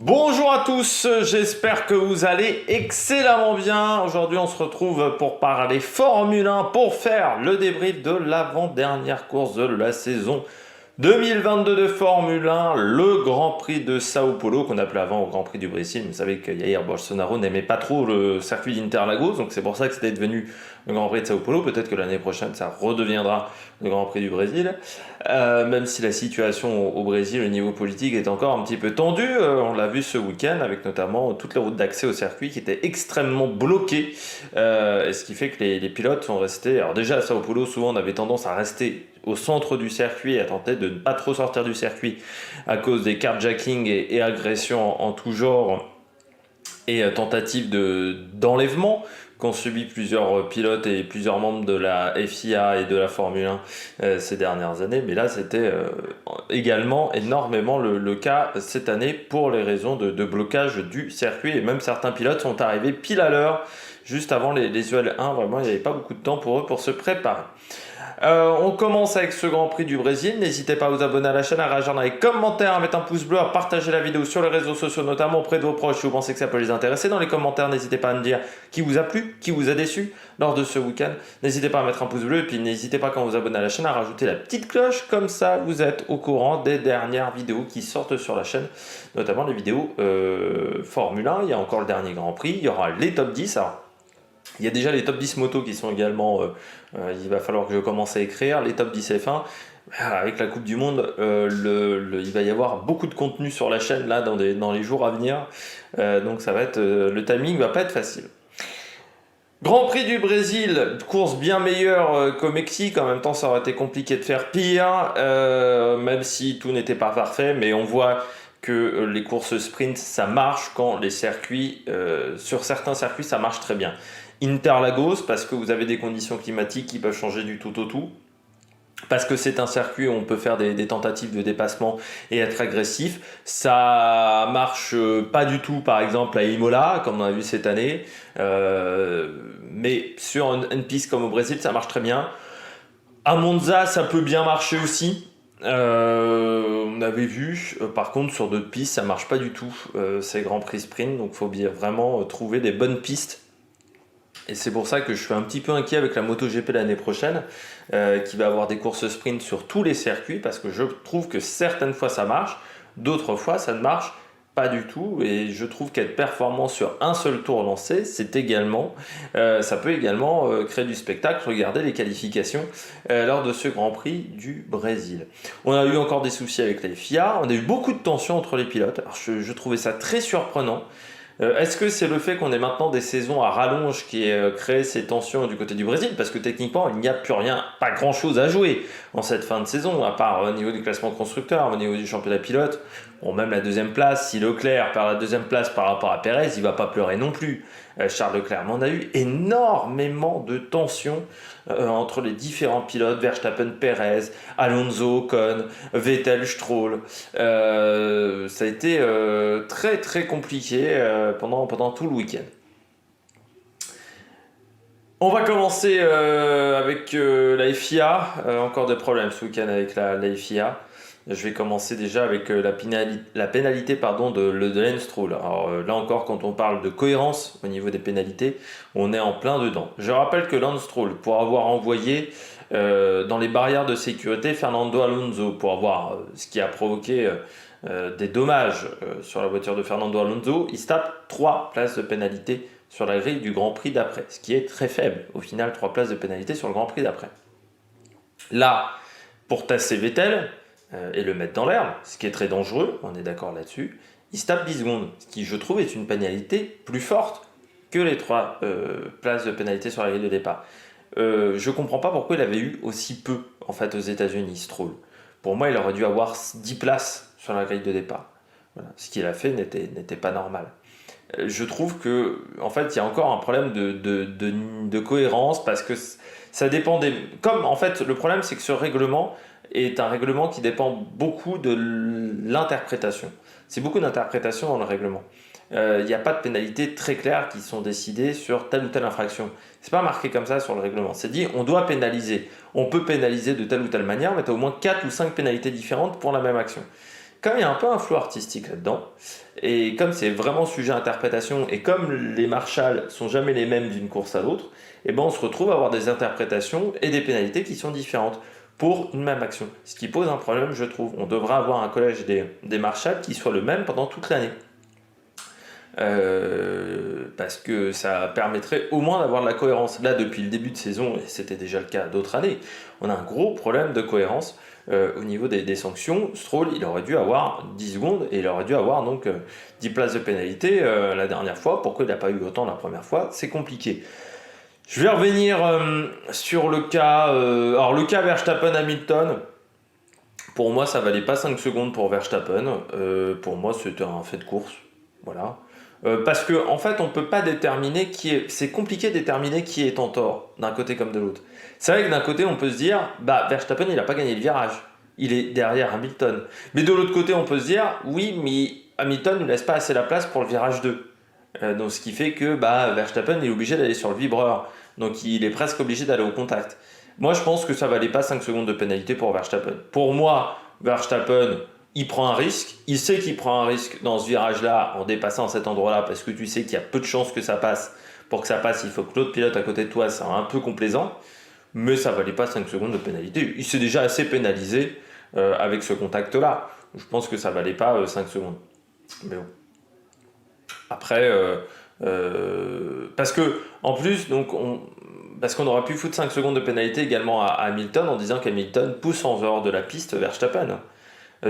Bonjour à tous, j'espère que vous allez excellemment bien. Aujourd'hui, on se retrouve pour parler Formule 1, pour faire le débrief de l'avant-dernière course de la saison 2022 de Formule 1, le Grand Prix de Sao Paulo, qu'on appelait avant au Grand Prix du Brésil. Vous savez que Jair Bolsonaro n'aimait pas trop le circuit d'Interlagos, donc c'est pour ça que c'était devenu le Grand Prix de Sao Paulo. Peut-être que l'année prochaine, ça redeviendra le Grand Prix du Brésil. Même si la situation au Brésil, au niveau politique, est encore un petit peu tendue. On l'a vu ce week-end, avec notamment toutes les routes d'accès au circuit qui étaient extrêmement bloquées. Ce qui fait que les pilotes sont restés... Alors déjà, à Sao Paulo, souvent, on avait tendance à rester au centre du circuit et à tenter de ne pas trop sortir du circuit à cause des carjacking et agressions en tout genre et tentatives d'enlèvement qu'ont subi plusieurs pilotes et plusieurs membres de la FIA et de la Formule 1 ces dernières années. Mais là, c'était également énormément le cas cette année pour les raisons de blocage du circuit. Et même certains pilotes sont arrivés pile à l'heure, juste avant les UL1. Vraiment, il n'y avait pas beaucoup de temps pour eux pour se préparer. On commence avec ce Grand Prix du Brésil. N'hésitez pas à vous abonner à la chaîne, à réagir dans les commentaires, à mettre un pouce bleu, à partager la vidéo sur les réseaux sociaux, notamment auprès de vos proches si vous pensez que ça peut les intéresser. Dans les commentaires, n'hésitez pas à me dire qui vous a plu, qui vous a déçu lors de ce week-end. N'hésitez pas à mettre un pouce bleu et puis n'hésitez pas quand vous abonnez à la chaîne à rajouter la petite cloche. Comme ça, vous êtes au courant des dernières vidéos qui sortent sur la chaîne, notamment les vidéos Formule 1. Il y a encore le dernier Grand Prix, il y aura les top 10. Alors, il y a déjà les top 10 motos qui sont également, il va falloir que je commence à écrire, les top 10 F1. Avec la Coupe du Monde, il va y avoir beaucoup de contenu sur la chaîne là, dans les jours à venir. Donc ça va être, le timing va pas être facile. Grand Prix du Brésil, course bien meilleure qu'au Mexique. En même temps, ça aurait été compliqué de faire pire, même si tout n'était pas parfait. Mais on voit que les courses sprint, ça marche quand les circuits, sur certains circuits, ça marche très bien. Interlagos, parce que vous avez des conditions climatiques qui peuvent changer du tout au tout. Parce que c'est un circuit où on peut faire des tentatives de dépassement et être agressif. Ça marche pas du tout, par exemple, à Imola, comme on a vu cette année. Mais sur une piste comme au Brésil, ça marche très bien. À Monza, ça peut bien marcher aussi. On avait vu, par contre, sur d'autres pistes, ça marche pas du tout. C'est Grand Prix Sprint, donc il faut bien vraiment trouver des bonnes pistes. Et c'est pour ça que je suis un petit peu inquiet avec la MotoGP l'année prochaine, qui va avoir des courses sprint sur tous les circuits, parce que je trouve que certaines fois ça marche, d'autres fois ça ne marche pas du tout. Et je trouve qu'être performant sur un seul tour lancé, c'est également, ça peut également créer du spectacle. Regardez les qualifications lors de ce Grand Prix du Brésil. On a eu encore des soucis avec les FIA, on a eu beaucoup de tensions entre les pilotes. Alors je trouvais ça très surprenant. Est-ce que c'est le fait qu'on ait maintenant des saisons à rallonge qui ait créé ces tensions du côté du Brésil? Parce que techniquement, il n'y a plus rien, pas grand-chose à jouer en cette fin de saison, à part au niveau du classement constructeur, au niveau du championnat pilote. Bon, même la deuxième place, si Leclerc perd la deuxième place par rapport à Pérez, il ne va pas pleurer non plus. Charles Leclerc, mais on a eu énormément de tensions entre les différents pilotes, Verstappen, Pérez, Alonso, Ocon, Vettel, Stroll. Ça a été très très compliqué pendant tout le week-end. On va commencer avec la FIA. Encore des problèmes ce week-end avec la FIA. Je vais commencer déjà avec la pénalité de Lance Stroll. Alors là encore, quand on parle de cohérence au niveau des pénalités, on est en plein dedans. Je rappelle que Lance Stroll, pour avoir envoyé dans les barrières de sécurité Fernando Alonso, pour avoir ce qui a provoqué des dommages sur la voiture de Fernando Alonso, il se tape 3 places de pénalité sur la grille du Grand Prix d'après, ce qui est très faible. Au final, 3 places de pénalité sur le Grand Prix d'après. Là, pour tasser Vettel et le mettre dans l'herbe, ce qui est très dangereux, on est d'accord là-dessus, il se tape 10 secondes, ce qui je trouve est une pénalité plus forte que les 3 places de pénalité sur la grille de départ. Je ne comprends pas pourquoi il avait eu aussi peu en fait aux États-Unis, Stroll. Pour moi, il aurait dû avoir 10 places sur la grille de départ. Voilà. Ce qu'il a fait n'était pas normal. Je trouve que en fait, il y a encore un problème de cohérence, parce que ça dépend des... Comme en fait, le problème, c'est que ce règlement est un règlement qui dépend beaucoup de l'interprétation. C'est beaucoup d'interprétation dans le règlement. Il n'y a pas de pénalités très claires qui sont décidées sur telle ou telle infraction. C'est pas marqué comme ça sur le règlement. C'est dit, on doit pénaliser. On peut pénaliser de telle ou telle manière, mais tu as au moins 4 ou 5 pénalités différentes pour la même action. Comme il y a un peu un flou artistique là-dedans, et comme c'est vraiment sujet à interprétation, et comme les marshals sont jamais les mêmes d'une course à l'autre, et ben on se retrouve à avoir des interprétations et des pénalités qui sont différentes pour une même action. Ce qui pose un problème, je trouve. On devrait avoir un collège des marshals qui soit le même pendant toute l'année. Parce que ça permettrait au moins d'avoir de la cohérence. Là, depuis le début de saison, et c'était déjà le cas d'autres années, on a un gros problème de cohérence au niveau des sanctions. Stroll, il aurait dû avoir 10 secondes et il aurait dû avoir donc 10 places de pénalité la dernière fois. Pourquoi il n'a pas eu autant la première fois? C'est compliqué. Je vais revenir sur le cas... alors le cas Verstappen-Hamilton, pour moi ça valait pas 5 secondes pour Verstappen. Pour moi c'était un fait de course. Voilà. Parce que en fait on peut pas déterminer qui est... C'est compliqué de déterminer qui est en tort d'un côté comme de l'autre. C'est vrai que d'un côté on peut se dire bah Verstappen il a pas gagné le virage. Il est derrière Hamilton. Mais de l'autre côté on peut se dire oui mais Hamilton ne laisse pas assez la place pour le virage 2. Donc ce qui fait que bah, Verstappen est obligé d'aller sur le vibreur. Donc il est presque obligé d'aller au contact. Moi je pense que ça valait pas 5 secondes de pénalité pour Verstappen. Pour moi, Verstappen, il prend un risque. Il sait qu'il prend un risque dans ce virage-là en dépassant cet endroit-là parce que tu sais qu'il y a peu de chances que ça passe. Pour que ça passe, il faut que l'autre pilote à côté de toi soit un peu complaisant. Mais ça valait pas 5 secondes de pénalité. Il s'est déjà assez pénalisé avec ce contact-là. Je pense que ça valait pas 5 secondes. Mais bon. Après, parce que en plus, parce qu'on aurait pu foutre 5 secondes de pénalité également à Hamilton en disant qu'Hamilton pousse en dehors de la piste Verstappen.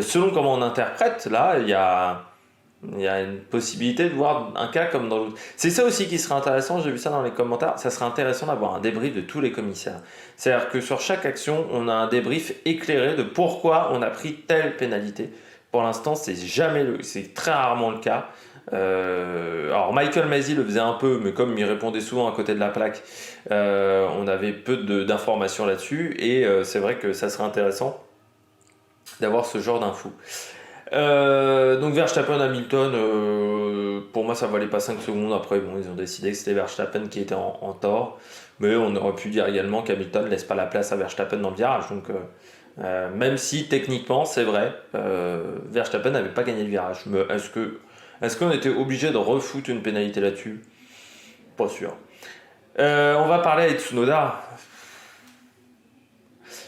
Selon comment on interprète, là, il y a une possibilité de voir un cas comme dans l'autre. C'est ça aussi qui serait intéressant, j'ai vu ça dans les commentaires, ça serait intéressant d'avoir un débrief de tous les commissaires. C'est-à-dire que sur chaque action, on a un débrief éclairé de pourquoi on a pris telle pénalité. Pour l'instant, c'est très rarement le cas. Alors Michael Masi le faisait un peu, mais comme il répondait souvent à côté de la plaque, on avait peu d'informations là-dessus, et c'est vrai que ça serait intéressant d'avoir ce genre d'infos. Donc Verstappen Hamilton, pour moi ça valait pas 5 secondes. Après bon, ils ont décidé que c'était Verstappen qui était en tort, mais on aurait pu dire également qu'Hamilton ne laisse pas la place à Verstappen dans le virage. Donc même si techniquement c'est vrai, Verstappen n'avait pas gagné le virage. Mais est-ce qu'on était obligé de refoutre une pénalité là-dessus? Pas sûr. On va parler avec Tsunoda.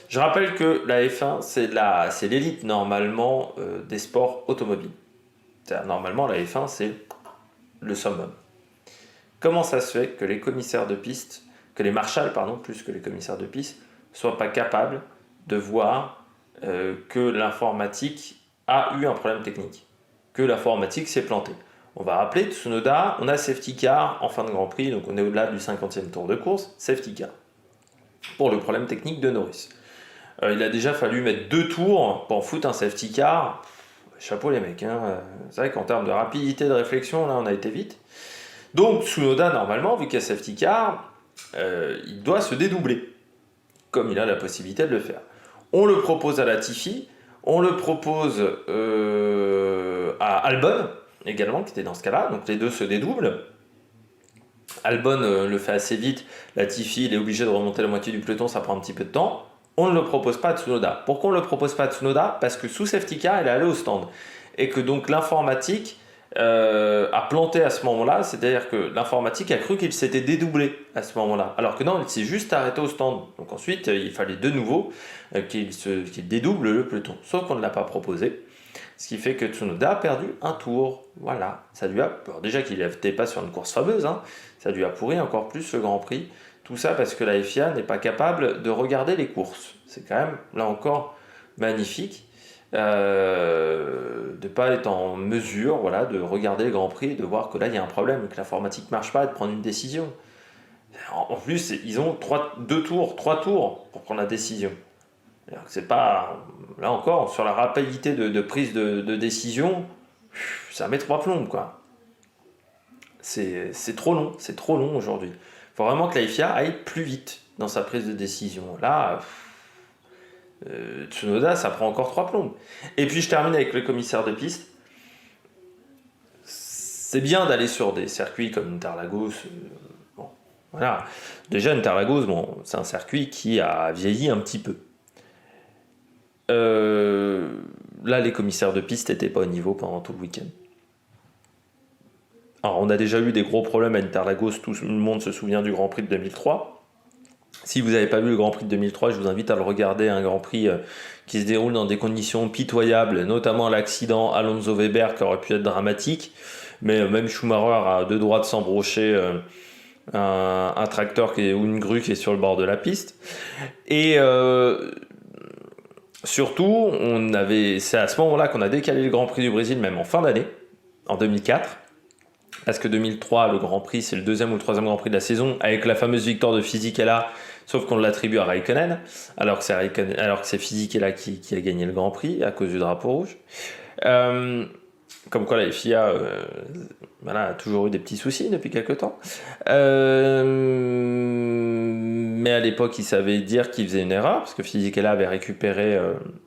Je rappelle que la F1, c'est l'élite normalement des sports automobiles. Normalement, la F1, c'est le summum. Comment ça se fait que les commissaires de piste, que les marshals, pardon, plus que les commissaires de piste, soient pas capables de voir que l'informatique a eu un problème technique, que l'informatique s'est plantée? On va rappeler Tsunoda, on a safety car en fin de Grand Prix, donc on est au-delà du 50e tour de course, safety car, pour le problème technique de Norris. Il a déjà fallu mettre 2 tours pour foutre un safety car. Chapeau les mecs, hein. C'est vrai qu'en termes de rapidité de réflexion, là on a été vite. Donc Tsunoda, normalement, vu qu'il y a safety car, il doit se dédoubler, comme il a la possibilité de le faire. On le propose à Latifi, on le propose à Albon, également, qui était dans ce cas-là, donc les deux se dédoublent. Albon le fait assez vite, Latifi il est obligé de remonter la moitié du peloton, ça prend un petit peu de temps. On ne le propose pas à Tsunoda. Pourquoi on ne le propose pas à Tsunoda? Parce que sous safety car, il est allé au stand. Et que donc l'informatique a planté à ce moment-là, c'est-à-dire que l'informatique a cru qu'il s'était dédoublé à ce moment-là. Alors que non, il s'est juste arrêté au stand. Donc ensuite, il fallait de nouveau qu'il dédouble le peloton. Sauf qu'on ne l'a pas proposé. Ce qui fait que Tsunoda a perdu un tour. Voilà. Ça lui a... Alors déjà qu'il n'était pas sur une course fameuse, hein, ça lui a pourri encore plus le Grand Prix. Tout ça parce que la FIA n'est pas capable de regarder les courses. C'est quand même, là encore, magnifique de ne pas être en mesure de regarder le Grand Prix et de voir que là, il y a un problème, que l'informatique ne marche pas et de prendre une décision. En plus, ils ont 3 tours pour prendre la décision. C'est pas, là encore, sur la rapidité de prise de décision, ça met 3 plombes, quoi. C'est trop long aujourd'hui. Il faut vraiment que la FIA aille plus vite dans sa prise de décision. Là, Tsunoda, ça prend encore 3 plombes. Et puis je termine avec le commissaire de piste. C'est bien d'aller sur des circuits comme Interlagos. Bon, voilà. Déjà, Interlagos, bon, c'est un circuit qui a vieilli un petit peu. là, les commissaires de piste n'étaient pas au niveau pendant tout le week-end. Alors, on a déjà eu des gros problèmes à Interlagos, tout le monde se souvient du Grand Prix de 2003. Si vous n'avez pas vu le Grand Prix de 2003, je vous invite à le regarder, un Grand Prix qui se déroule dans des conditions pitoyables, notamment l'accident Alonso Weber qui aurait pu être dramatique, mais même Schumacher a deux droits de s'embrocher un tracteur ou une grue qui est sur le bord de la piste. Et surtout, c'est à ce moment-là qu'on a décalé le Grand Prix du Brésil, même en fin d'année, en 2004. Parce que 2003, le Grand Prix, c'est le deuxième ou le troisième Grand Prix de la saison, avec la fameuse victoire de Fisichella, sauf qu'on l'attribue à Raikkonen, alors que c'est Fisichella qui a gagné le Grand Prix à cause du drapeau rouge. Comme quoi la FIA a toujours eu des petits soucis depuis quelques temps. Mais à l'époque, ils savaient dire qu'ils faisaient une erreur, parce que Fisichella avait récupéré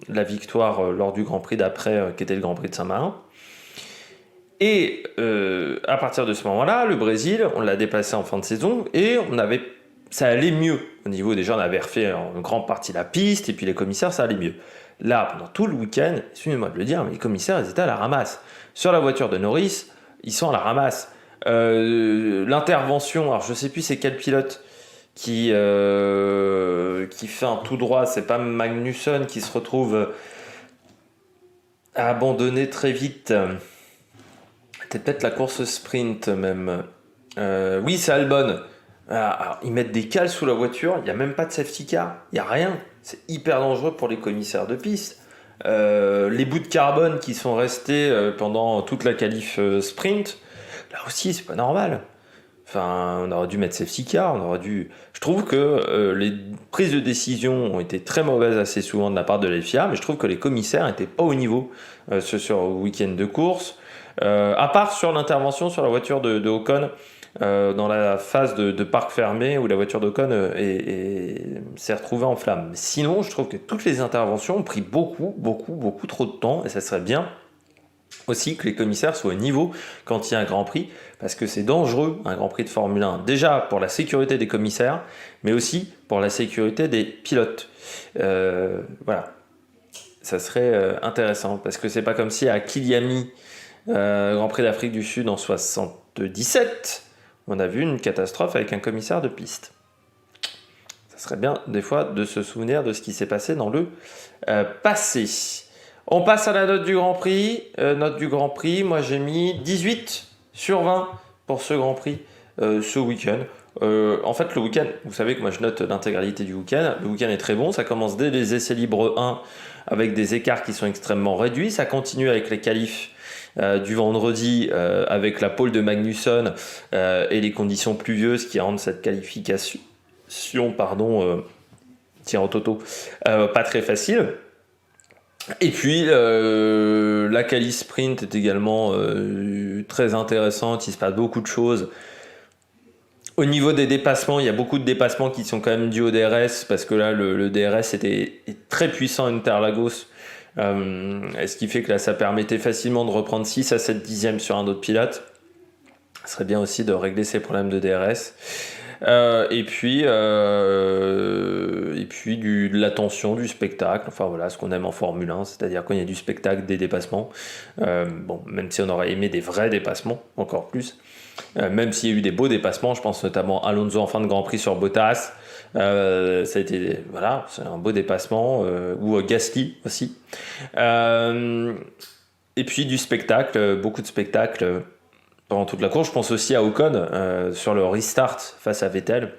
la victoire lors du Grand Prix d'après, qui était le Grand Prix de Saint-Marin. Et à partir de ce moment-là, le Brésil, on l'a dépassé en fin de saison et ça allait mieux. Au niveau, déjà, on avait refait en grande partie la piste et puis les commissaires, ça allait mieux. Là, pendant tout le week-end, excusez-moi de le dire, mais les commissaires, ils étaient à la ramasse. Sur la voiture de Norris, ils sont à la ramasse. L'intervention, alors je ne sais plus c'est quel pilote qui fait un tout droit, c'est pas Magnussen qui se retrouve à abandonner très vite. C'était peut-être la course sprint même. Oui, c'est Albon. Alors, ils mettent des cales sous la voiture, il n'y a même pas de safety car, il n'y a rien. C'est hyper dangereux pour les commissaires de piste. Les bouts de carbone qui sont restés pendant toute la qualif sprint, là aussi, c'est pas normal. Enfin, on aurait dû mettre safety car, Je trouve que les prises de décision ont été très mauvaises assez souvent de la part de la FIA, mais je trouve que les commissaires n'étaient pas au niveau sur le week-end de course. À part sur l'intervention sur la voiture de Ocon dans la phase de parc fermé où la voiture d'Ocon s'est retrouvée en flammes. Sinon, je trouve que toutes les interventions ont pris beaucoup trop de temps et ça serait bien aussi que les commissaires soient au niveau quand il y a un Grand Prix parce que c'est dangereux un Grand Prix de Formule 1 déjà pour la sécurité des commissaires mais aussi pour la sécurité des pilotes. Voilà, ça serait intéressant parce que c'est pas comme si à Kyliami Grand Prix d'Afrique du Sud en 77, on a vu une catastrophe avec un commissaire de piste. Ça serait bien des fois de se souvenir de ce qui s'est passé dans le passé. On passe à la note du Grand Prix. Moi j'ai mis 18 sur 20 pour ce Grand Prix ce week-end. En fait, le week-end, vous savez que moi je note l'intégralité du week-end. Le week-end est très bon, ça commence dès les essais libres 1 avec des écarts qui sont extrêmement réduits. Ça continue avec les qualifs du vendredi avec la pole de Magnussen et les conditions pluvieuses qui rendent cette qualification tir au toto pas très facile. Et puis la quali sprint est également très intéressante, il se passe beaucoup de choses. Au niveau des dépassements, il y a beaucoup de dépassements qui sont quand même dus au DRS parce que là le DRS est très puissant à Interlagos. Ce qui fait que là ça permettait facilement de reprendre 6 à 7 dixièmes sur un autre pilote. Ce serait bien aussi de régler ces problèmes de DRS. Et puis de l'attention, du spectacle, enfin voilà ce qu'on aime en Formule 1, c'est-à-dire quand il y a du spectacle, des dépassements. Même si on aurait aimé des vrais dépassements, encore plus. Même s'il y a eu des beaux dépassements, je pense notamment à Alonso en fin de Grand Prix sur Bottas. Ça a été c'est un beau dépassement ou Gasly aussi et puis du spectacle, beaucoup de spectacles pendant toute la course. Je pense aussi à Ocon sur le restart face à Vettel,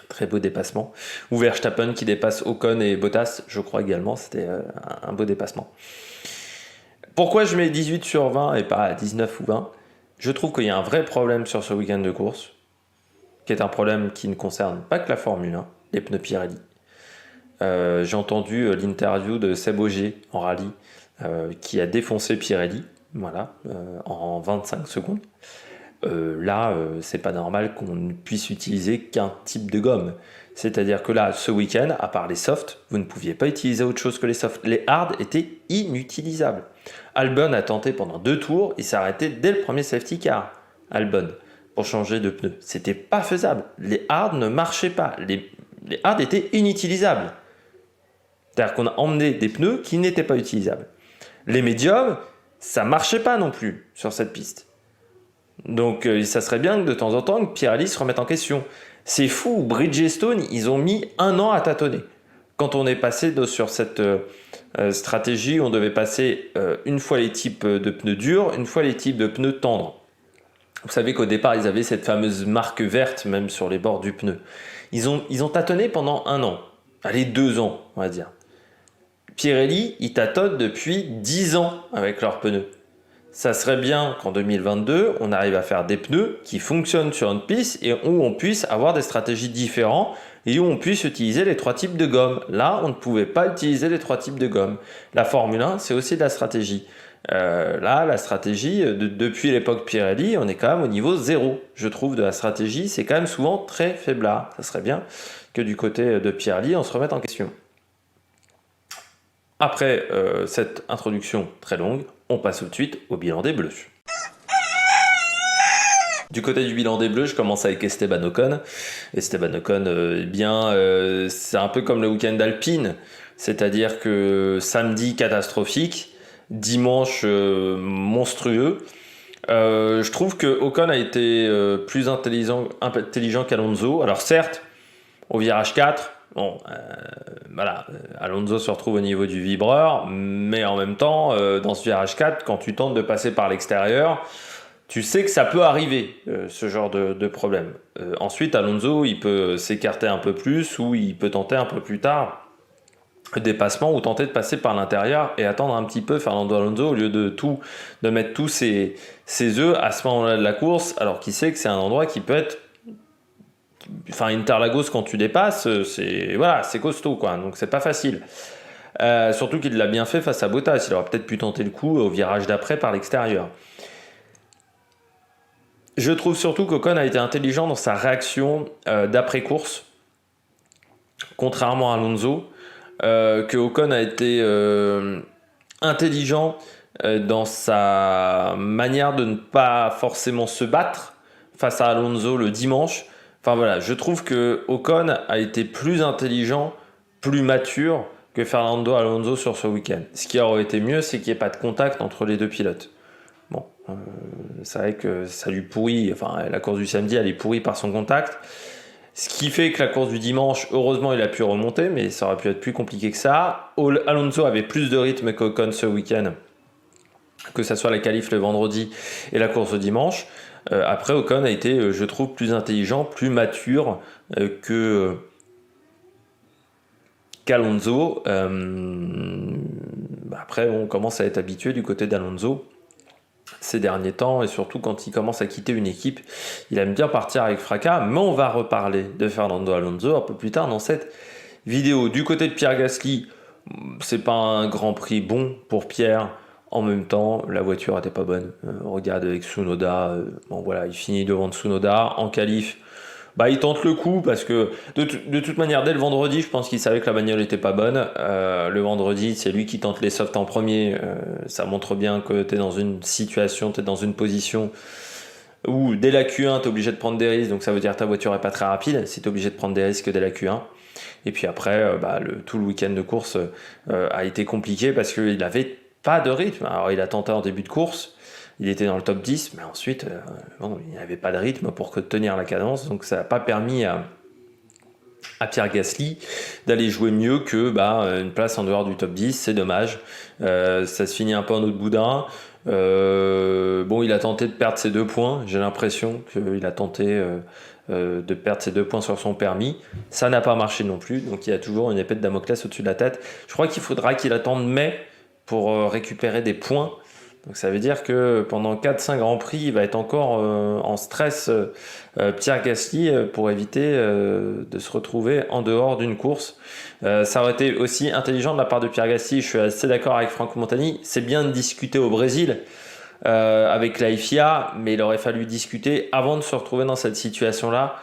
très beau dépassement, ou Verstappen qui dépasse Ocon et Bottas, je crois également, c'était un beau dépassement. Pourquoi je mets 18 sur 20 et pas 19 ou 20? Je trouve qu'il y a un vrai problème sur ce week-end de course, qui est un problème qui ne concerne pas que la Formule 1, les pneus Pirelli. J'ai entendu l'interview de Seb Ogier en rallye qui a défoncé Pirelli en 25 secondes. C'est pas normal qu'on ne puisse utiliser qu'un type de gomme. C'est-à-dire que là, ce week-end, à part les softs, vous ne pouviez pas utiliser autre chose que les softs. Les hards étaient inutilisables. Albon a tenté pendant 2 tours, il s'est arrêté dès le premier safety car. Albon, pour changer de pneus. C'était pas faisable. Les hards ne marchaient pas. Les hards étaient inutilisables. C'est-à-dire qu'on a emmené des pneus qui n'étaient pas utilisables. Les médiums, ça marchait pas non plus sur cette piste. Donc ça serait bien que de temps en temps que Pirelli se remette en question. C'est fou, Bridgestone, ils ont mis 1 an à tâtonner. Quand on est passé sur cette stratégie, on devait passer une fois les types de pneus durs, une fois les types de pneus tendres. Vous savez qu'au départ, ils avaient cette fameuse marque verte même sur les bords du pneu. Ils ont tâtonné pendant 1 an. Allez, 2 ans, on va dire. Pirelli, ils tâtonnent depuis 10 ans avec leurs pneus. Ça serait bien qu'en 2022, on arrive à faire des pneus qui fonctionnent sur une piste et où on puisse avoir des stratégies différentes et où on puisse utiliser les 3 types de gomme. Là, on ne pouvait pas utiliser les 3 types de gomme. La Formule 1, c'est aussi de la stratégie. Là, la stratégie, depuis l'époque Pirelli, on est quand même au niveau 0. Je trouve de la stratégie, c'est quand même souvent très faiblard. Ça serait bien que du côté de Pirelli, on se remette en question. Après cette introduction très longue, on passe tout de suite au bilan des Bleus. Du côté du bilan des Bleus, je commence avec Esteban Ocon. Esteban Ocon, c'est un peu comme le week-end d'Alpine, c'est-à-dire que samedi catastrophique, dimanche monstrueux. Je trouve que Ocon a été plus intelligent qu'Alonso. Alors certes, au virage 4, Alonso se retrouve au niveau du vibreur, mais en même temps, dans ce virage 4, quand tu tentes de passer par l'extérieur, tu sais que ça peut arriver, ce genre de problème. Ensuite, Alonso, il peut s'écarter un peu plus ou il peut tenter un peu plus tard le dépassement ou tenter de passer par l'intérieur et attendre un petit peu Fernando Alonso au lieu de mettre tous ses œufs à ce moment-là de la course, alors qu'il sait que c'est un endroit qui peut être... Enfin, Interlagos, quand tu dépasses, c'est costaud, quoi. Donc, c'est pas facile. Surtout qu'il l'a bien fait face à Bottas. Il aurait peut-être pu tenter le coup au virage d'après par l'extérieur. Je trouve surtout qu'Ocon a été intelligent dans sa réaction d'après-course, contrairement à Alonso. Que Ocon a été intelligent dans sa manière de ne pas forcément se battre face à Alonso le dimanche. Enfin voilà, je trouve que Ocon a été plus intelligent, plus mature que Fernando Alonso sur ce week-end. Ce qui aurait été mieux, c'est qu'il n'y ait pas de contact entre les deux pilotes. Bon, c'est vrai que ça lui pourrit, enfin la course du samedi, elle est pourrie par son contact. Ce qui fait que la course du dimanche, heureusement, il a pu remonter, mais ça aurait pu être plus compliqué que ça. Alonso avait plus de rythme qu'Ocon ce week-end, que ce soit la qualif le vendredi et la course au dimanche. Après, Ocon a été, je trouve, plus intelligent, plus mature qu'Alonso. Après, on commence à être habitué du côté d'Alonso ces derniers temps, et surtout quand il commence à quitter une équipe, il aime bien partir avec fracas, mais on va reparler de Fernando Alonso un peu plus tard dans cette vidéo. Du côté de Pierre Gasly, c'est pas un grand prix bon pour Pierre. En même temps, la voiture n'était pas bonne. Regarde avec Tsunoda, il finit devant Tsunoda en qualif. Il tente le coup parce que de toute manière, dès le vendredi, je pense qu'il savait que la bagnole n'était pas bonne. Le vendredi, c'est lui qui tente les softs en premier. Ça montre bien que tu es dans une situation, tu es dans une position où dès la Q1, tu es obligé de prendre des risques. Donc ça veut dire que ta voiture n'est pas très rapide si tu es obligé de prendre des risques dès la Q1. Et puis après, tout le week-end de course a été compliqué parce qu'il n'avait pas de rythme. Alors il a tenté en début de course. Il était dans le top 10, mais ensuite, il n'avait pas de rythme pour tenir la cadence. Donc, ça n'a pas permis à Pierre Gasly d'aller jouer mieux que une place en dehors du top 10. C'est dommage. Ça se finit un peu en autre boudin. Il a tenté de perdre ses 2 points. J'ai l'impression qu'il a tenté de perdre ses 2 points sur son permis. Ça n'a pas marché non plus. Donc, il y a toujours une épée de Damoclès au-dessus de la tête. Je crois qu'il faudra qu'il attende mai pour récupérer des points. Donc ça veut dire que pendant 4-5 Grands Prix, il va être encore en stress Pierre Gasly pour éviter de se retrouver en dehors d'une course. Ça aurait été aussi intelligent de la part de Pierre Gasly, je suis assez d'accord avec Franco Montani, c'est bien de discuter au Brésil avec la FIA, mais il aurait fallu discuter avant de se retrouver dans cette situation-là,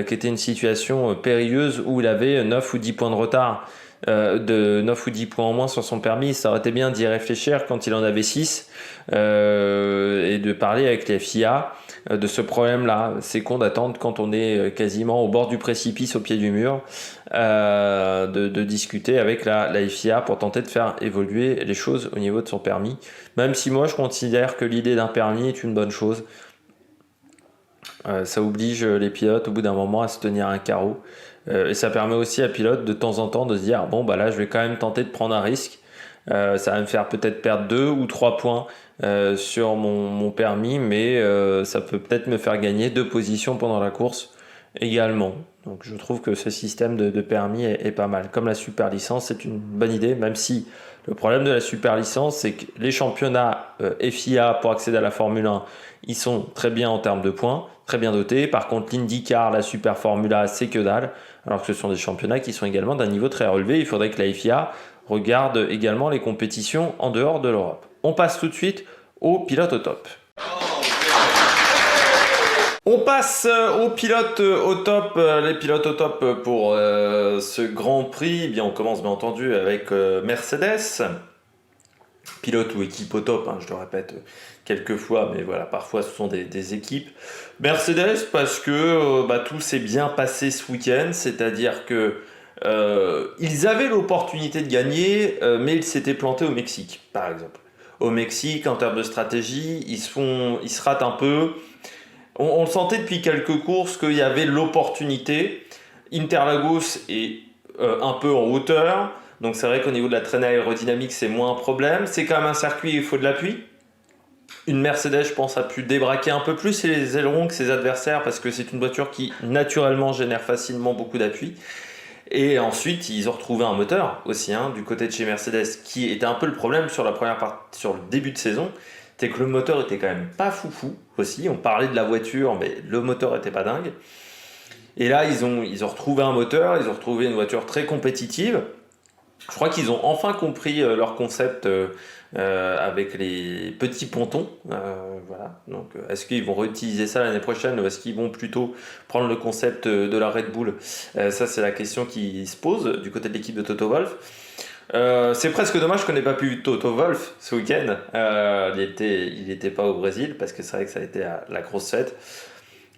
qui était une situation périlleuse où il avait 9 ou 10 points de retard de 9 ou 10 points en moins sur son permis. Ça aurait été bien d'y réfléchir quand il en avait 6 et de parler avec les FIA de ce problème-là. C'est con d'attendre quand on est quasiment au bord du précipice, au pied du mur, de discuter avec la FIA pour tenter de faire évoluer les choses au niveau de son permis. Même si moi je considère que l'idée d'un permis est une bonne chose. Ça oblige les pilotes au bout d'un moment à se tenir un carreau. Et ça permet aussi à pilote de temps en temps de se dire bon bah là je vais quand même tenter de prendre un risque. Ça va me faire peut-être perdre 2 ou 3 points sur mon permis, mais ça peut peut-être me faire gagner 2 positions pendant la course également. Donc je trouve que ce système de permis est pas mal. Comme la super licence, c'est une bonne idée, même si le problème de la super licence, c'est que les championnats FIA pour accéder à la Formule 1, ils sont très bien en termes de points, très bien dotés. Par contre, l'IndyCar, la Super Formula, c'est que dalle, alors que ce sont des championnats qui sont également d'un niveau très relevé. Il faudrait que la FIA regarde également les compétitions en dehors de l'Europe. On passe tout de suite aux pilotes au top. On passe aux pilotes au top. Les pilotes au top pour ce Grand Prix. Eh bien, on commence bien entendu avec Mercedes. Pilote ou équipe au top, hein, je le répète quelques fois, mais voilà, parfois ce sont des équipes. Mercedes parce que tout s'est bien passé ce week-end, c'est-à-dire que ils avaient l'opportunité de gagner, mais ils s'étaient plantés au Mexique, par exemple. Au Mexique, en termes de stratégie, ils se ratent un peu. On le sentait depuis quelques courses qu'il y avait l'opportunité. Interlagos est un peu en hauteur, donc c'est vrai qu'au niveau de la traînée aérodynamique, c'est moins un problème. C'est quand même un circuit où il faut de l'appui. Une Mercedes, je pense, a pu débraquer un peu plus les ailerons que ses adversaires parce que c'est une voiture qui, naturellement, génère facilement beaucoup d'appui. Et ensuite, ils ont retrouvé un moteur aussi, du côté de chez Mercedes, qui était un peu le problème sur sur le début de saison. C'est que le moteur était quand même pas foufou aussi. On parlait de la voiture, mais le moteur était pas dingue. Et là, ils ont retrouvé un moteur, ils ont retrouvé une voiture très compétitive. Je crois qu'ils ont enfin compris leur concept avec les petits pontons. Voilà. Donc, est-ce qu'ils vont réutiliser ça l'année prochaine ou est-ce qu'ils vont plutôt prendre le concept de la Red Bull? Ça, c'est la question qui se pose du côté de l'équipe de Toto Wolff. C'est presque dommage qu'on n'ait pas pu Toto Wolff ce week-end. Il était pas au Brésil parce que c'est vrai que ça a été la grosse fête.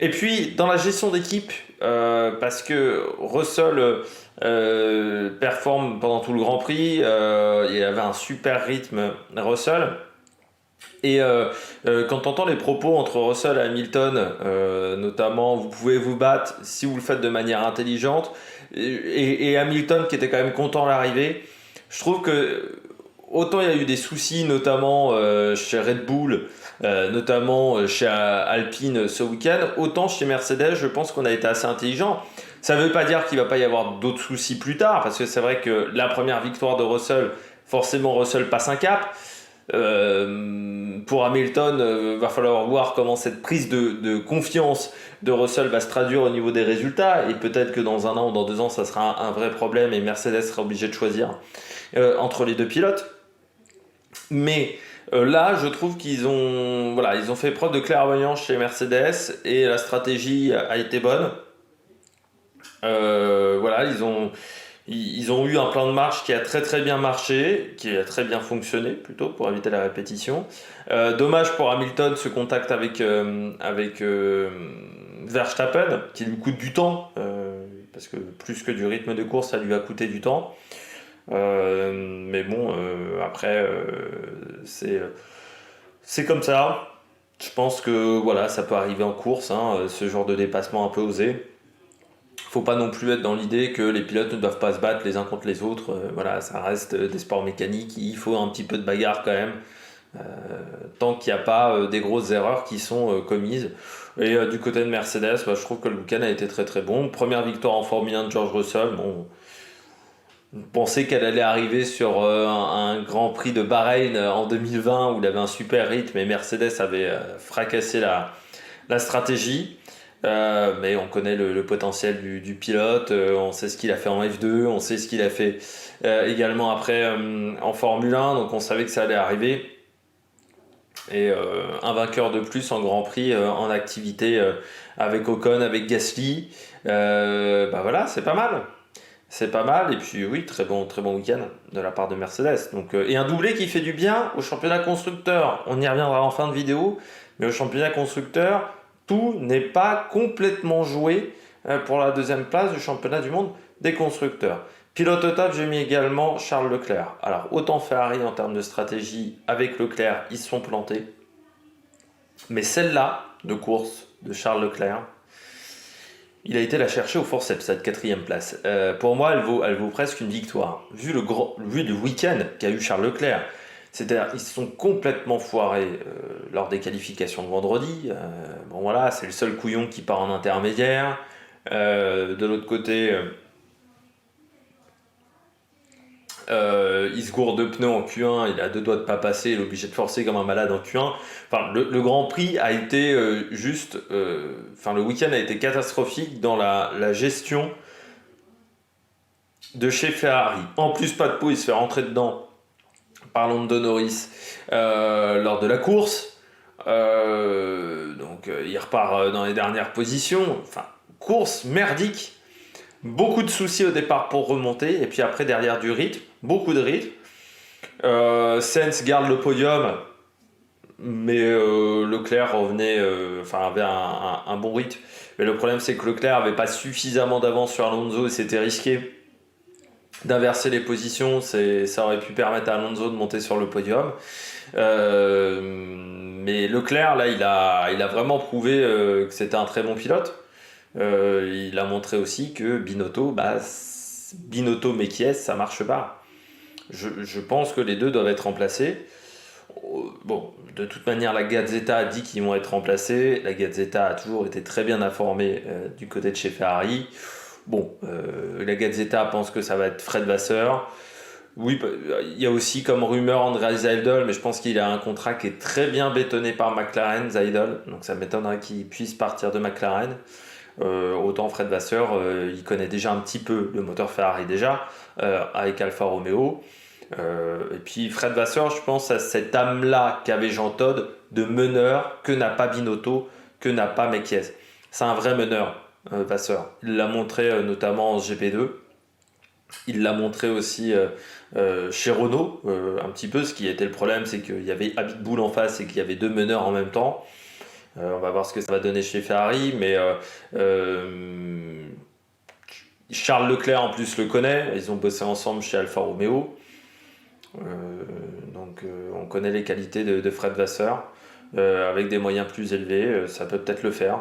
Et puis, dans la gestion d'équipe, parce que Russell performe pendant tout le Grand Prix, il avait un super rythme, Russell. Et quand on entend les propos entre Russell et Hamilton, notamment, vous pouvez vous battre si vous le faites de manière intelligente, et Hamilton qui était quand même content à l'arrivée, je trouve que autant il y a eu des soucis, notamment chez Red Bull, notamment chez Alpine ce week-end, autant chez Mercedes, je pense qu'on a été assez intelligent. Ça ne veut pas dire qu'il ne va pas y avoir d'autres soucis plus tard, parce que c'est vrai que la première victoire de Russell, forcément Russell passe un cap. Pour Hamilton, va falloir voir comment cette prise de confiance de Russell va se traduire au niveau des résultats, et peut-être que dans 1 an ou dans 2 ans, ça sera un vrai problème et Mercedes sera obligé de choisir entre les 2 pilotes. Mais là, je trouve qu'ils ont fait preuve de clairvoyance chez Mercedes et la stratégie a été bonne. Ils ont eu un plan de marche qui a très très bien marché, qui a très bien fonctionné plutôt pour éviter la répétition. Dommage pour Hamilton ce contact avec Verstappen qui lui coûte du temps, parce que plus que du rythme de course, ça lui a coûté du temps. Mais bon, après, c'est comme ça. Je pense que voilà, ça peut arriver en course, ce genre de dépassement un peu osé. Faut pas non plus être dans l'idée que les pilotes ne doivent pas se battre les uns contre les autres. Voilà, ça reste des sports mécaniques. Il faut un petit peu de bagarre quand même, tant qu'il n'y a pas des grosses erreurs qui sont commises. Et du côté de Mercedes, je trouve que le week-end a été très très bon. Première victoire en Formule 1 de George Russell. Bon, on pensait qu'elle allait arriver sur un Grand Prix de Bahreïn en 2020 où il avait un super rythme et Mercedes avait fracassé la stratégie. Mais on connaît le potentiel du pilote, on sait ce qu'il a fait en F2, on sait ce qu'il a fait également après en Formule 1, donc on savait que ça allait arriver. Et un vainqueur de plus en Grand Prix en activité avec Ocon, avec Gasly, voilà, c'est pas mal. C'est pas mal, et puis oui, très bon week-end de la part de Mercedes. Donc, et un doublé qui fait du bien au championnat constructeur. On y reviendra en fin de vidéo, mais au championnat constructeur, tout n'est pas complètement joué pour la deuxième place du championnat du monde des constructeurs. Pilote au top, j'ai mis également Charles Leclerc. Alors, autant Ferrari en termes de stratégie, avec Leclerc, ils se sont plantés. Mais celle-là, de course de Charles Leclerc, il a été la chercher au forceps, cette quatrième place. Pour moi, elle vaut presque une victoire. Vu le week-end qu'a eu Charles Leclerc, c'est-à-dire ils se sont complètement foirés lors des qualifications de vendredi. Bon voilà, c'est le seul couillon qui part en intermédiaire. De l'autre côté, il se gourde de pneus en Q1, il a deux doigts de pas passer, il est obligé de forcer comme un malade en Q1. Enfin, le Grand Prix a été le week-end a été catastrophique dans la gestion de chez Ferrari. En plus, pas de peau, il se fait rentrer dedans par Lando Norris lors de la course. Il repart dans les dernières positions. Enfin, course merdique. Beaucoup de soucis au départ pour remonter, et puis après derrière du rythme, beaucoup de rythme. Sainz garde le podium, mais Leclerc revenait, avait un bon rythme. Mais le problème c'est que Leclerc avait pas suffisamment d'avance sur Alonso et c'était risqué d'inverser les positions. Ça aurait pu permettre à Alonso de monter sur le podium. Mais Leclerc là il a vraiment prouvé que c'était un très bon pilote. Il a montré aussi que Binotto Mekies, ça marche pas. Je pense que les deux doivent être remplacés. Bon, de toute manière, la Gazzetta a dit qu'ils vont être remplacés. La Gazzetta a toujours été très bien informée du côté de chez Ferrari. Bon, la Gazzetta pense que ça va être Fred Vasseur. Oui, il y a aussi comme rumeur Andrea Seidel, mais je pense qu'il a un contrat qui est très bien bétonné par McLaren, Seidel. Donc ça m'étonnerait qu'il puisse partir de McLaren. Autant Fred Vasseur, il connaît déjà un petit peu le moteur Ferrari avec Alfa Romeo. Et puis Fred Vasseur, je pense à cette âme-là qu'avait Jean Todt de meneur que n'a pas Binotto, que n'a pas Mekies. C'est un vrai meneur, Vasseur. Il l'a montré notamment en GP2. Il l'a montré aussi chez Renault, un petit peu. Ce qui était le problème, c'est qu'il y avait Abitbull en face et qu'il y avait deux meneurs en même temps. On va voir ce que ça va donner chez Ferrari, mais Charles Leclerc en plus le connaît, ils ont bossé ensemble chez Alfa Romeo, on connaît les qualités de Fred Vasseur, avec des moyens plus élevés, ça peut peut-être le faire,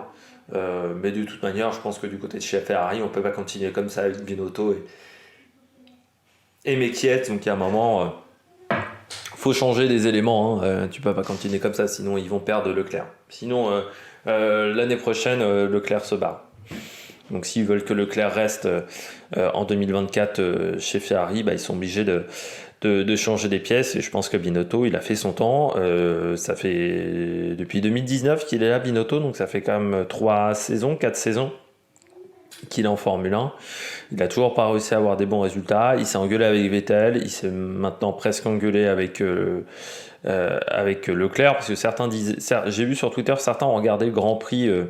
mais de toute manière je pense que du côté de chez Ferrari on peut pas continuer comme ça avec Binotto et Mekies, donc il y a un moment... faut changer des éléments, hein. Tu peux pas continuer comme ça, sinon ils vont perdre Leclerc. Sinon, l'année prochaine, Leclerc se barre. Donc s'ils veulent que Leclerc reste en 2024 chez Ferrari, ils sont obligés de changer des pièces. Et je pense que Binotto, il a fait son temps. Ça fait depuis 2019 qu'il est là, Binotto, donc ça fait quand même 4 saisons qu'il est en Formule 1. Il a toujours pas réussi à avoir des bons résultats. Il s'est engueulé avec Vettel. Il s'est maintenant presque engueulé avec Leclerc, parce que j'ai vu sur Twitter, certains ont regardé le Grand Prix, vous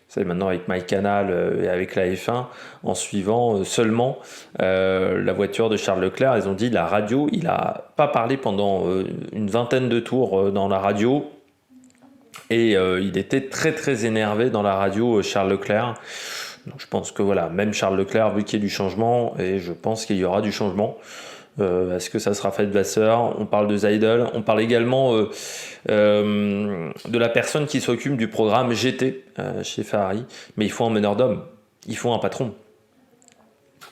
savez maintenant avec MyCanal et avec la F1, en suivant seulement la voiture de Charles Leclerc. Ils ont dit la radio, il a pas parlé pendant une vingtaine de tours dans la radio. Et il était très très énervé dans la radio, Charles Leclerc. Donc je pense que voilà, même Charles Leclerc, vu qu'il y a du changement, et je pense qu'il y aura du changement. Est-ce que ça sera fait de Vasseur? On parle de Seidel. On parle également de la personne qui s'occupe du programme GT chez Ferrari. Mais il faut un meneur d'hommes. Il faut un patron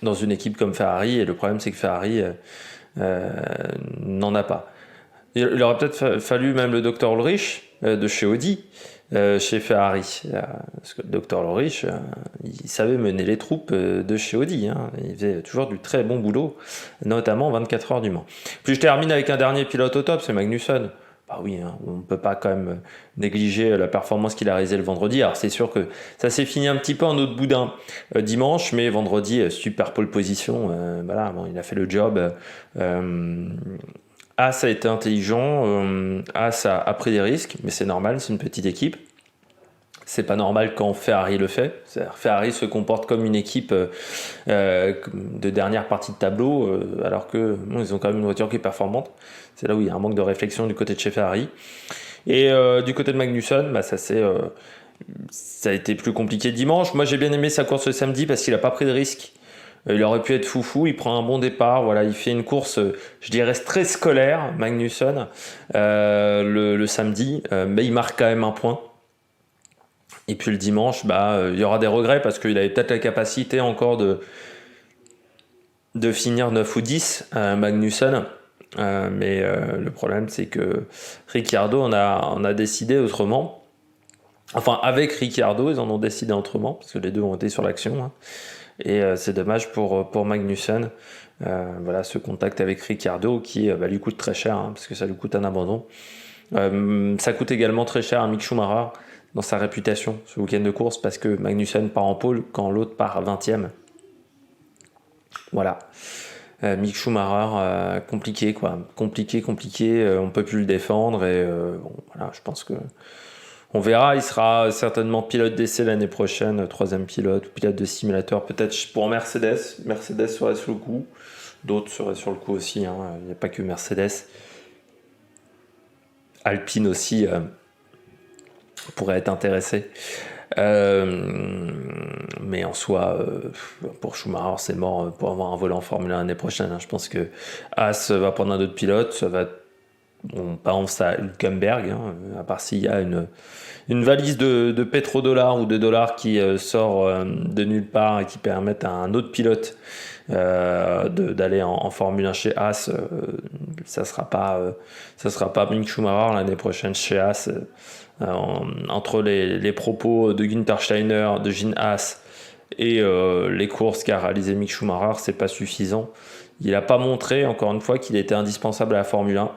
dans une équipe comme Ferrari. Et le problème, c'est que Ferrari n'en a pas. Il aurait peut-être fallu même le Dr Ulrich de chez Audi, chez Ferrari. Parce que le Dr Ulrich, il savait mener les troupes de chez Audi. Il faisait toujours du très bon boulot, notamment 24 heures du Mans. Puis je termine avec un dernier pilote au top, c'est Magnussen. Bah oui, on ne peut pas quand même négliger la performance qu'il a réalisée le vendredi. Alors c'est sûr que ça s'est fini un petit peu en autre boudin dimanche, mais vendredi, super pole position. Il a fait le job. As a été intelligent, As a pris des risques, mais c'est normal, c'est une petite équipe. C'est pas normal quand Ferrari le fait. C'est-à-dire, Ferrari se comporte comme une équipe de dernière partie de tableau, alors que bon, ils ont quand même une voiture qui est performante. C'est là où il y a un manque de réflexion du côté de chez Ferrari. Et du côté de Magnussen, bah, ça a été plus compliqué dimanche. Moi, j'ai bien aimé sa course le samedi parce qu'il n'a pas pris de risque. Il aurait pu être foufou, il prend un bon départ, voilà, il fait une course, je dirais, très scolaire, Magnussen, le samedi, mais il marque quand même un point. Et puis le dimanche, il y aura des regrets parce qu'il avait peut-être la capacité encore de finir 9 ou 10, Magnussen. Mais le problème, c'est que Ricciardo on a décidé autrement. Enfin, avec Ricciardo, ils en ont décidé autrement, parce que les deux ont été sur l'action. Hein. Et c'est dommage pour Magnussen. Voilà, ce contact avec Ricciardo qui lui coûte très cher, hein, parce que ça lui coûte un abandon. Ça coûte également très cher à Mick Schumacher dans sa réputation ce week-end de course, parce que Magnussen part en pole quand l'autre part à 20e. Voilà. Mick Schumacher, compliqué quoi. Compliqué, on peut plus le défendre et bon, voilà, je pense que on verra, il sera certainement pilote d'essai l'année prochaine, troisième pilote, ou pilote de simulateur, peut-être pour Mercedes. Mercedes serait sur le coup, d'autres seraient sur le coup aussi, hein. Il n'y a pas que Mercedes. Alpine aussi pourrait être intéressé. Mais en soi, pour Schumacher, c'est mort pour avoir un volant en Formule 1 l'année prochaine. Hein. Je pense que Haas va prendre un autre pilote, ça va. On pense à Hülkenberg, hein, à part s'il y a une valise de pétrodollars ou de dollars qui sort de nulle part et qui permettent à un autre pilote d'aller en Formule 1 chez Haas. Ça sera pas Mick Schumacher l'année prochaine chez Haas. Entre les propos de Günther Steiner, de Gene Haas et les courses qu'a réalisé Mick Schumacher, c'est pas suffisant. Il n'a pas montré, encore une fois, qu'il était indispensable à la Formule 1.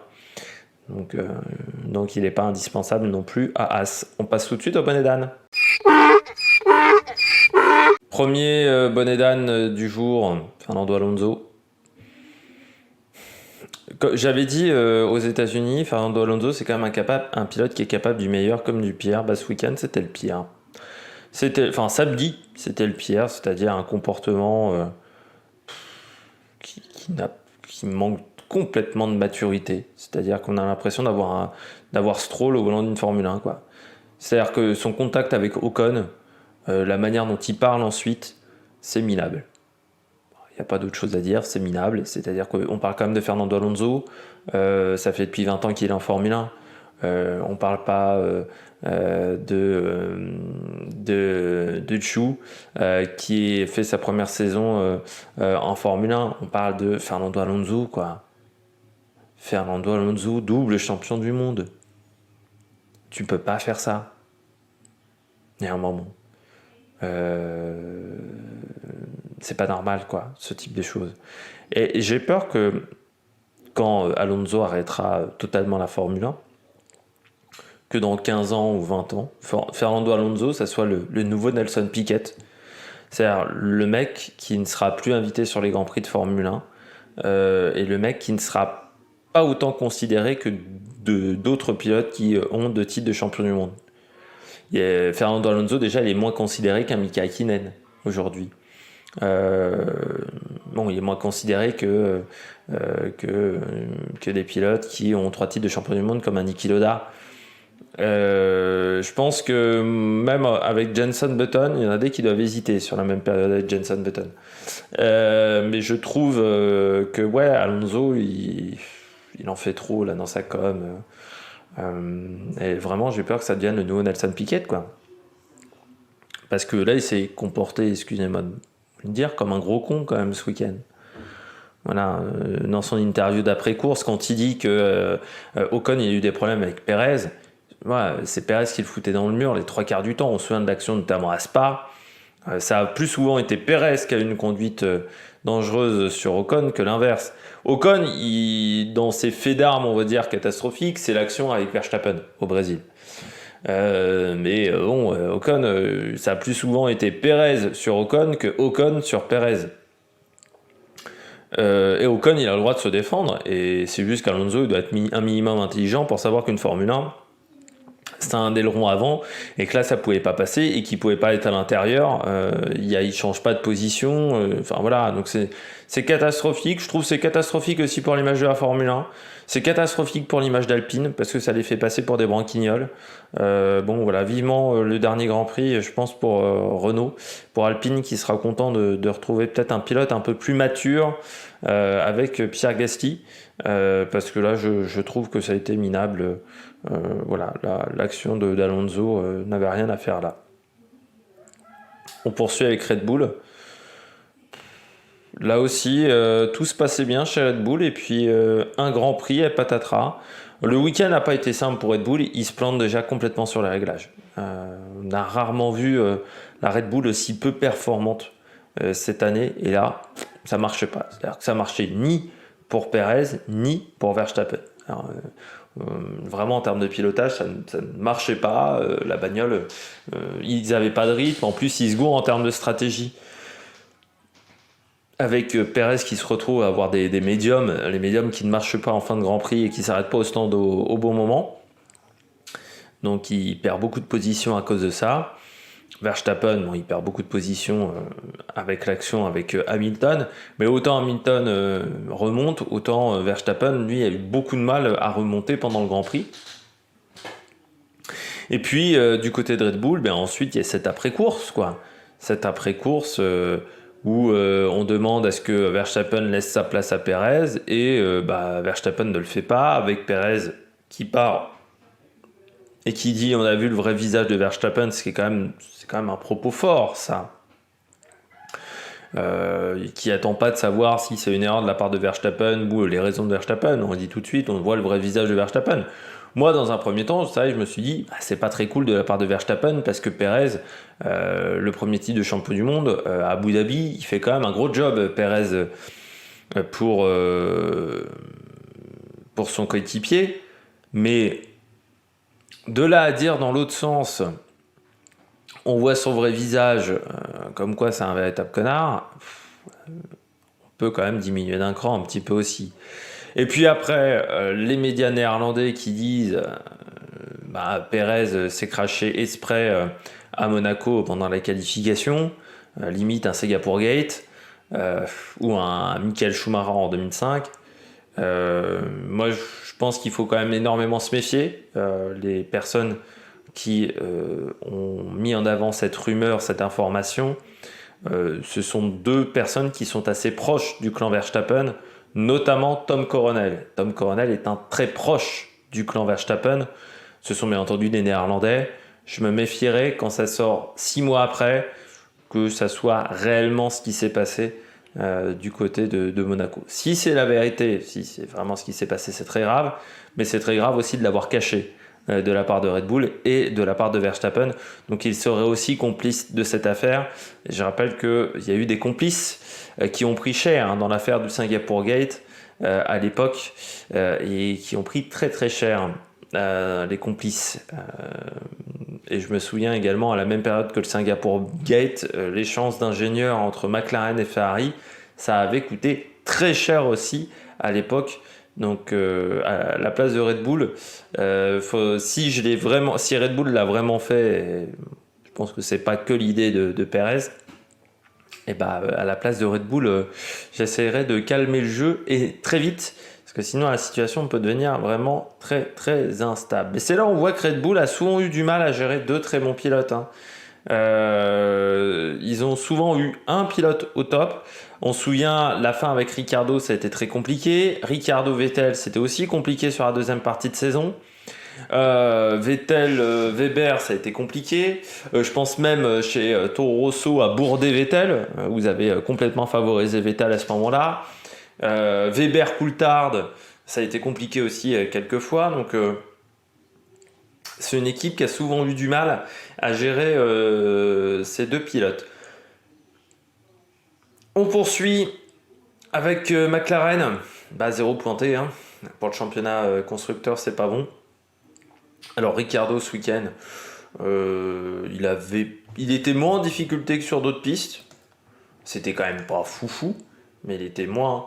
Donc il n'est pas indispensable non plus à Haas. On passe tout de suite au bonnet d'âne. Premier bonnet d'âne du jour, Fernando Alonso. J'avais dit aux États-Unis, Fernando Alonso, c'est quand même un pilote qui est capable du meilleur comme du pire. Ce week-end, c'était le pire. Samedi, c'était le pire, c'est-à-dire un comportement qui manque complètement de maturité. C'est-à-dire qu'on a l'impression d'avoir Stroll au volant d'une Formule 1, quoi. C'est-à-dire que son contact avec Ocon, la manière dont il parle ensuite, c'est minable. Il n'y a pas d'autre chose à dire, c'est minable. C'est-à-dire qu'on parle quand même de Fernando Alonso, ça fait depuis 20 ans qu'il est en Formule 1. On ne parle pas de Chu qui fait sa première saison en Formule 1. On parle de Fernando Alonso, quoi. Fernando Alonso, double champion du monde. Tu peux pas faire ça. Il y a un moment. C'est pas normal, quoi, ce type de choses. Et j'ai peur que quand Alonso arrêtera totalement la Formule 1, que dans 15 ans ou 20 ans, Fernando Alonso, ça soit le nouveau Nelson Piquet. C'est-à-dire le mec qui ne sera plus invité sur les Grands Prix de Formule 1 et le mec qui ne sera pas autant considéré que d'autres pilotes qui ont 2 titres de champion du monde. Fernando Alonso, déjà, il est moins considéré qu'un Mika Häkkinen aujourd'hui. Il est moins considéré que des pilotes qui ont 3 titres de champion du monde comme un Niki Lauda. Je pense que même avec Jenson Button, il y en a des qui doivent hésiter sur la même période avec Jenson Button. Mais je trouve que Alonso, il en fait trop là dans sa com. Et vraiment, j'ai peur que ça devienne le nouveau Nelson Piquet, quoi. Parce que là, il s'est comporté, excusez-moi de le dire, comme un gros con quand même ce week-end. Voilà, dans son interview d'après-course, quand il dit que Ocon il a eu des problèmes avec Perez, c'est Perez qui le foutait dans le mur les 3 quarts du temps. On se souvient de l'action notamment à Spa. Ça a plus souvent été Perez qui a eu une conduite dangereuse sur Ocon que l'inverse. Ocon, dans ses faits d'armes, on va dire catastrophiques, c'est l'action avec Verstappen au Brésil. Ocon, ça a plus souvent été Perez sur Ocon que Ocon sur Perez. Et Ocon, il a le droit de se défendre, et c'est juste qu'Alonso doit être un minimum intelligent pour savoir qu'une Formule 1, c'était un aileron avant, et que là ça pouvait pas passer, et qu'il pouvait pas être à l'intérieur, il change pas de position, enfin voilà, donc c'est catastrophique. Je trouve que c'est catastrophique aussi pour l'image de la Formule 1, c'est catastrophique pour l'image d'Alpine, parce que ça les fait passer pour des branquignoles. Bon voilà, vivement le dernier Grand Prix, je pense pour Renault, pour Alpine, qui sera content de retrouver peut-être un pilote un peu plus mature, avec Pierre Gasly, parce que là je trouve que ça a été minable. Voilà, l'action d'Alonso n'avait rien à faire là. On poursuit avec Red Bull. Là aussi, tout se passait bien chez Red Bull, et puis un Grand Prix et patatras. Le week-end n'a pas été simple pour Red Bull, ils se plantent déjà complètement sur les réglages. On a rarement vu la Red Bull aussi peu performante cette année, et là, ça marchait pas. C'est-à-dire que ça marchait ni pour Perez, ni pour Verstappen. Alors, vraiment en termes de pilotage, ça ne marchait pas. La bagnole, ils n'avaient pas de rythme. En plus, ils se gourent en termes de stratégie. Avec Perez qui se retrouve à avoir des médiums, les médiums qui ne marchent pas en fin de Grand Prix et qui ne s'arrêtent pas au stand au bon moment. Donc il perd beaucoup de positions à cause de ça. Verstappen, bon, il perd beaucoup de positions avec l'action avec Hamilton, mais autant Hamilton remonte, autant Verstappen, lui, a eu beaucoup de mal à remonter pendant le Grand Prix. Et puis, du côté de Red Bull, ensuite, il y a cette après-course, quoi. Cette après-course où on demande à ce que Verstappen laisse sa place à Perez, et Verstappen ne le fait pas, avec Perez qui part et qui dit on a vu le vrai visage de Verstappen, c'est quand même un propos fort, ça. Qui attend pas de savoir si c'est une erreur de la part de Verstappen ou les raisons de Verstappen. On dit tout de suite, on voit le vrai visage de Verstappen. Moi, dans un premier temps, je me suis dit, c'est pas très cool de la part de Verstappen, parce que Perez, le premier titre de champion du monde à Abu Dhabi, il fait quand même un gros job, Perez, pour son coéquipier. Mais de là à dire dans l'autre sens, on voit son vrai visage, comme quoi c'est un véritable connard, on peut quand même diminuer d'un cran un petit peu aussi. Et puis après, les médias néerlandais qui disent Perez s'est craché exprès à Monaco pendant la qualification, limite un Singapore Gate, ou un Michael Schumacher en 2005. Moi, je pense qu'il faut quand même énormément se méfier. Les personnes qui ont mis en avant cette rumeur, cette information, ce sont deux personnes qui sont assez proches du clan Verstappen, notamment Tom Coronel. Tom Coronel est un très proche du clan Verstappen. Ce sont bien entendu des Néerlandais. Je me méfierais quand ça sort 6 mois après que ça soit réellement ce qui s'est passé du côté de Monaco. Si c'est la vérité, si c'est vraiment ce qui s'est passé, c'est très grave, mais c'est très grave aussi de l'avoir caché de la part de Red Bull et de la part de Verstappen. Donc il serait aussi complice de cette affaire. Et je rappelle qu'il y a eu des complices qui ont pris cher dans l'affaire du Singapore Gate à l'époque, et qui ont pris très très cher, les complices. Et je me souviens également, à la même période que le Singapore Gate, l'échange d'ingénieurs entre McLaren et Ferrari, ça avait coûté très cher aussi à l'époque. Donc à la place de Red Bull, si Red Bull l'a vraiment fait, je pense que c'est pas que l'idée de Perez, et à la place de Red Bull, j'essaierai de calmer le jeu, et très vite, parce que sinon la situation peut devenir vraiment très très instable. Et c'est là où on voit que Red Bull a souvent eu du mal à gérer deux très bons pilotes. Ils ont souvent eu un pilote au top. On se souvient, la fin avec Ricciardo, ça a été très compliqué. Ricciardo-Vettel, c'était aussi compliqué sur la deuxième partie de saison. Vettel-Weber, ça a été compliqué. Je pense même chez Toro Rosso à bourder Vettel. Vous avez complètement favorisé Vettel à ce moment-là. Weber-Coulthard, ça a été compliqué aussi quelques fois. Donc c'est une équipe qui a souvent eu du mal à gérer ces deux pilotes. On poursuit avec McLaren. 0 pointé. Pour le championnat constructeur, c'est pas bon. Alors Ricciardo ce week-end, il était moins en difficulté que sur d'autres pistes. C'était quand même pas foufou, mais il était moins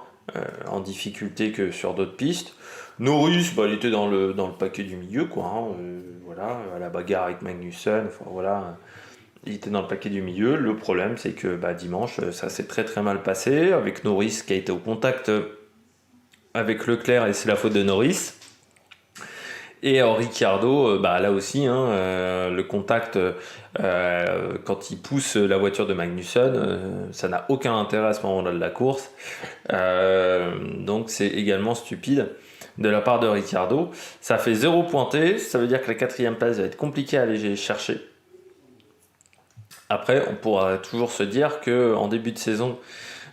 en difficulté que sur d'autres pistes. Norris, bah, il était dans le paquet du milieu, quoi. Hein, voilà, à la bagarre avec Magnussen, enfin, voilà, il était dans le paquet du milieu. Le problème, c'est que bah, dimanche, ça s'est très très mal passé, avec Norris qui a été au contact avec Leclerc, et c'est la faute de Norris. Et Ricciardo, bah, là aussi, hein, le contact, quand il pousse la voiture de Magnussen, ça n'a aucun intérêt à ce moment-là de la course. Donc c'est également stupide de la part de Ricciardo. Ça fait 0 pointé, ça veut dire que la 4e place va être compliquée à aller chercher. Après, on pourra toujours se dire qu'en début de saison,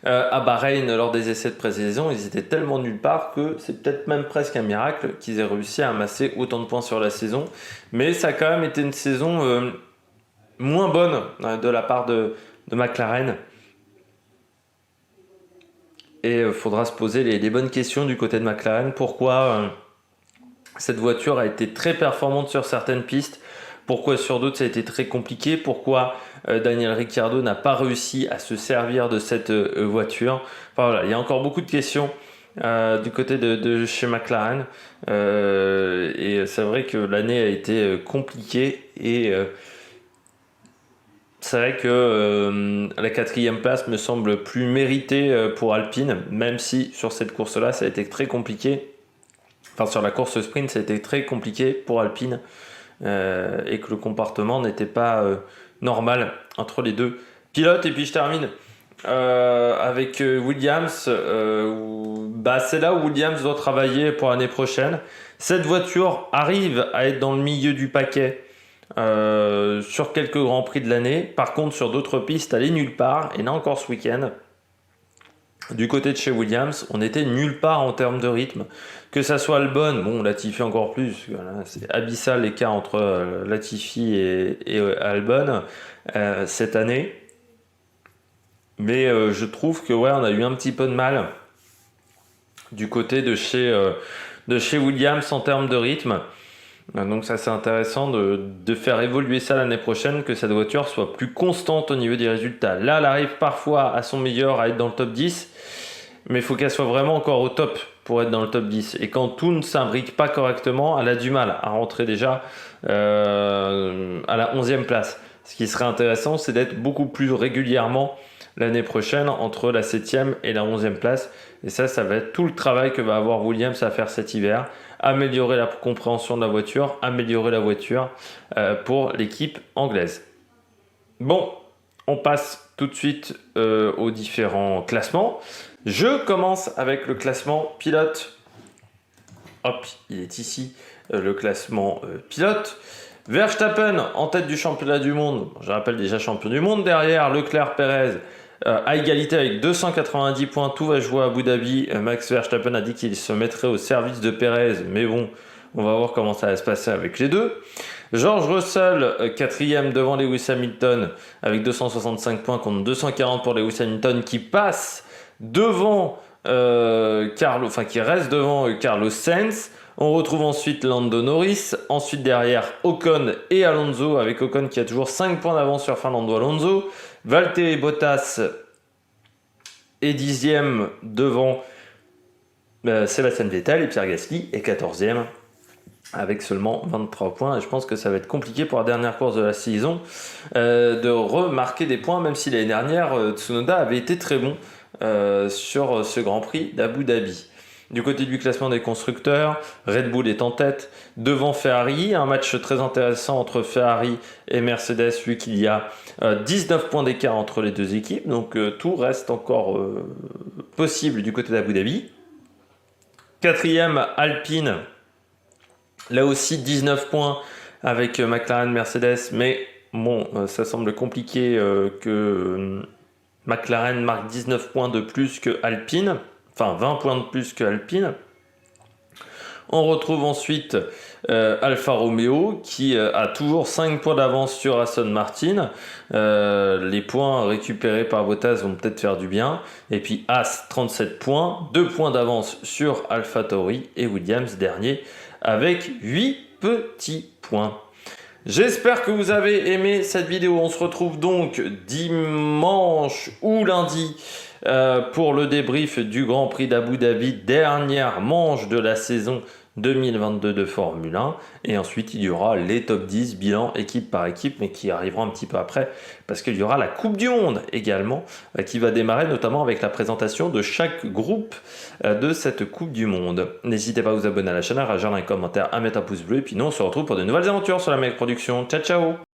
à Bahreïn, lors des essais de pré-saison, ils étaient tellement nulle part que c'est peut-être même presque un miracle qu'ils aient réussi à amasser autant de points sur la saison. Mais ça a quand même été une saison moins bonne de la part de McLaren. Et il faudra se poser les bonnes questions du côté de McLaren. Pourquoi cette voiture a été très performante sur certaines pistes? Pourquoi sur d'autres ça a été très compliqué? Pourquoi Daniel Ricciardo n'a pas réussi à se servir de cette voiture? Enfin voilà, il y a encore beaucoup de questions du côté de chez McLaren. Et c'est vrai que l'année a été compliquée et c'est vrai que la 4e place me semble plus méritée pour Alpine, même si sur cette course-là, ça a été très compliqué. Enfin, sur la course sprint, ça a été très compliqué pour Alpine et que le comportement n'était pas normal entre les deux pilotes. Et puis je termine avec Williams. Bah, c'est là où Williams doit travailler pour l'année prochaine. Cette voiture arrive à être dans le milieu du paquet sur quelques grands prix de l'année. Par contre, sur d'autres pistes, elle est nulle part. Et là encore ce week-end, du côté de chez Williams, on était nulle part en termes de rythme. Que ça soit Albon, bon, Latifi encore plus, voilà, c'est abyssal l'écart entre Latifi et Albon cette année. Mais je trouve que ouais, on a eu un petit peu de mal du côté de chez Williams en termes de rythme. Donc ça c'est intéressant de faire évoluer ça l'année prochaine, que cette voiture soit plus constante au niveau des résultats. Là, elle arrive parfois à son meilleur à être dans le top 10, mais il faut qu'elle soit vraiment encore au top pour être dans le top 10. Et quand tout ne s'imbrique pas correctement, elle a du mal à rentrer déjà à la 11e place. Ce qui serait intéressant, c'est d'être beaucoup plus régulièrement l'année prochaine entre la 7e et la 11e place. Et ça va être tout le travail que va avoir Williams à faire cet hiver. Améliorer la compréhension de la voiture, améliorer la voiture pour l'équipe anglaise. Bon, on passe tout de suite aux différents classements. Je commence avec le classement pilote. Hop, il est ici, le classement pilote. Verstappen en tête du championnat du monde. Je rappelle déjà champion du monde. Derrière, Leclerc, Perez à égalité avec 290 points. Tout va jouer à Abu Dhabi. Max Verstappen a dit qu'il se mettrait au service de Perez. Mais bon, on va voir comment ça va se passer avec les deux. George Russell, 4e devant Lewis Hamilton avec 265 points contre 240 pour Lewis Hamilton qui passe devant qui reste devant Carlos Sainz. On retrouve ensuite Lando Norris, ensuite derrière Ocon et Alonso, avec Ocon qui a toujours 5 points d'avance sur Fernando Alonso. Valtteri Bottas est 10e devant Sébastien Vettel, et Pierre Gasly est 14e avec seulement 23 points. Et je pense que ça va être compliqué pour la dernière course de la saison de remarquer des points, même si l'année dernière Tsunoda avait été très bon sur ce Grand Prix d'Abu Dhabi. Du côté du classement des constructeurs, Red Bull est en tête, devant Ferrari. Un match très intéressant entre Ferrari et Mercedes, vu qu'il y a 19 points d'écart entre les deux équipes. Donc tout reste encore possible du côté d'Abu Dhabi. 4e, Alpine. Là aussi, 19 points avec McLaren, Mercedes. Mais bon, ça semble compliqué que McLaren marque 19 points de plus que Alpine. Enfin 20 points de plus que Alpine. On retrouve ensuite Alfa Romeo qui a toujours 5 points d'avance sur Aston Martin. Les points récupérés par Bottas vont peut-être faire du bien. Et puis As 37 points, 2 points d'avance sur AlphaTauri et Williams dernier avec 8 petits points. J'espère que vous avez aimé cette vidéo. On se retrouve donc dimanche ou lundi pour le débrief du Grand Prix d'Abu Dhabi, dernière manche de la saison 2022 de Formule 1. Et ensuite, il y aura les top 10, bilan équipe par équipe, mais qui arriveront un petit peu après, parce qu'il y aura la Coupe du Monde également, qui va démarrer notamment avec la présentation de chaque groupe de cette Coupe du Monde. N'hésitez pas à vous abonner à la chaîne, à réagir dans les commentaires, à mettre un pouce bleu, et puis nous, on se retrouve pour de nouvelles aventures sur la Mec Production. Ciao, ciao!